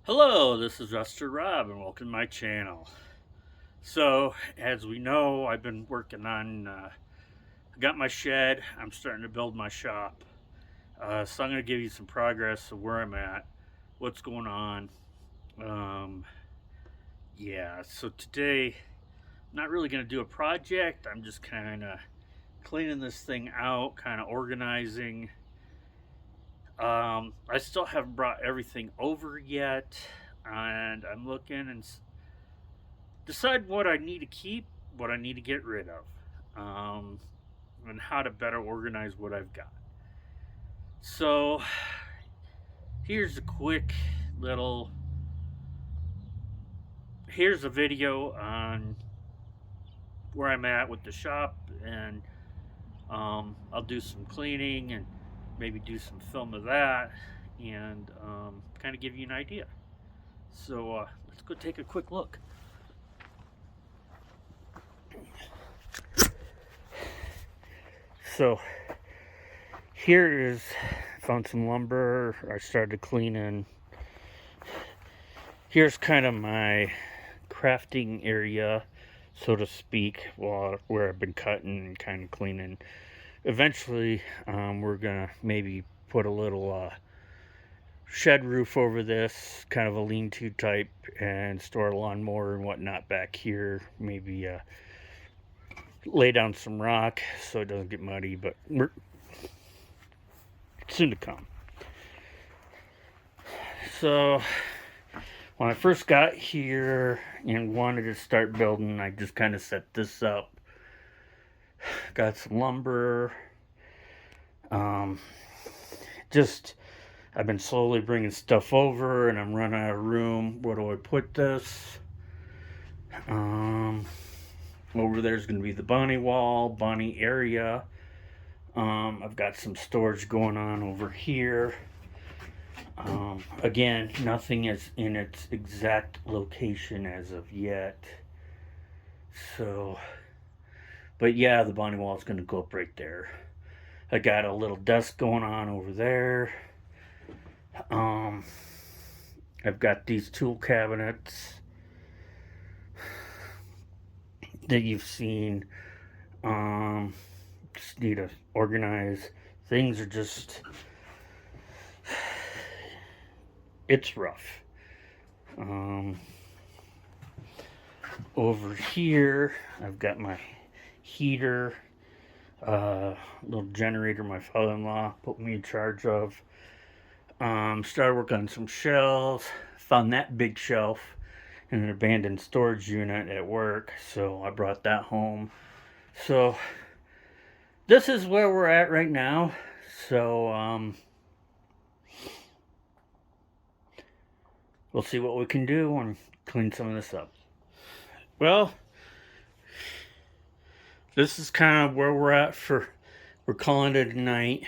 Hello, this is Resto-Rob and welcome to my channel. So, as we know, I've been working on, I got my shed, I'm starting to build my shop. So I'm going to give you some progress of where I'm at, what's going on. Um, yeah, so today, I'm not really going to do a project, I'm just kind of cleaning this thing out, kind of organizing. I still haven't brought everything over yet, and I'm looking and decide what I need to keep, what I need to get rid of, and how to better organize what I've got. So, here's a quick little. Here's a video on where I'm at with the shop, and I'll do some cleaning and maybe do some film of that, and kind of give you an idea. So, let's go take a quick look. So, here is, found some lumber. I started cleaning. Here's kind of my crafting area, so to speak, where I've been cutting and kind of cleaning. Eventually, we're gonna maybe put a little shed roof over this, kind of a lean-to type, and store a lawnmower and whatnot back here. Maybe lay down some rock so it doesn't get muddy, but we're soon to come. So when I first got here and wanted to start building, I just kind of set this up. Got some lumber. I've been slowly bringing stuff over, and I'm running out of room. Where do I put this? Over there's going to be the Bonney area. I've got some storage going on over here. Again, nothing is in its exact location as of yet. So, but yeah, the Bonney wall is going to go up right there. I got a little desk going on over there. I've got these tool cabinets that you've seen. Just need to organize. Things are just, it's rough. Over here, I've got my heater, little generator my father-in-law put me in charge of. Started working on some shelves. Found that big shelf in an abandoned storage unit at work, so I brought that home. So this is where we're at right now. So we'll see what we can do and clean some of this up. Well, this is kind of where we're at we're calling it a night.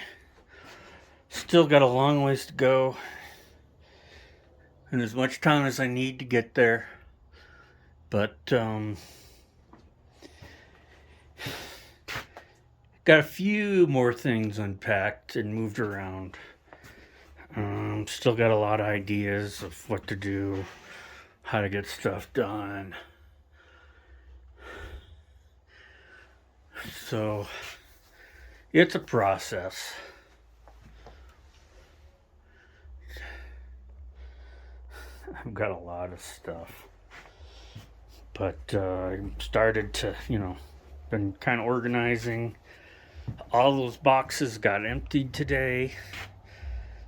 Still got a long ways to go, and as much time as I need to get there. But got a few more things unpacked and moved around. Still got a lot of ideas of what to do, how to get stuff done. So it's a process. I've got a lot of stuff, but I started to, been kind of organizing. All those boxes got emptied today,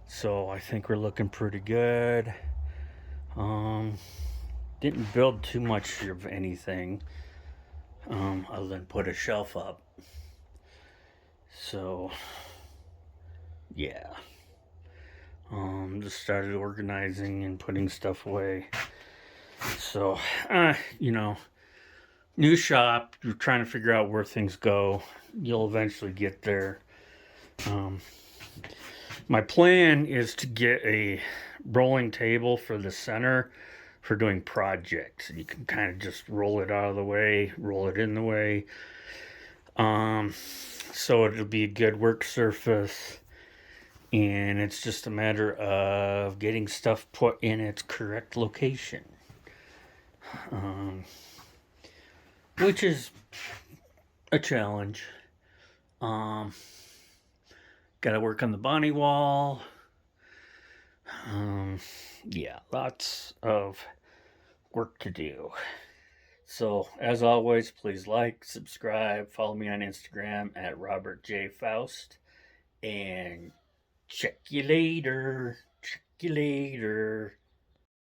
so I think we're looking pretty good. Didn't build too much of anything, other than put a shelf up. So yeah. Just started organizing and putting stuff away. So, new shop, you're trying to figure out where things go. You'll eventually get there. My plan is to get a rolling table for the center for doing projects. You can kind of just roll it out of the way, roll it in the way. So it'll be a good work surface. and it's just a matter of getting stuff put in its correct location, which is a challenge. Got to work on the Bonney wall. Yeah, lots of work to do. So, as always, please like, subscribe, follow me on Instagram at Robert J. Faust, and check you later. Check you later.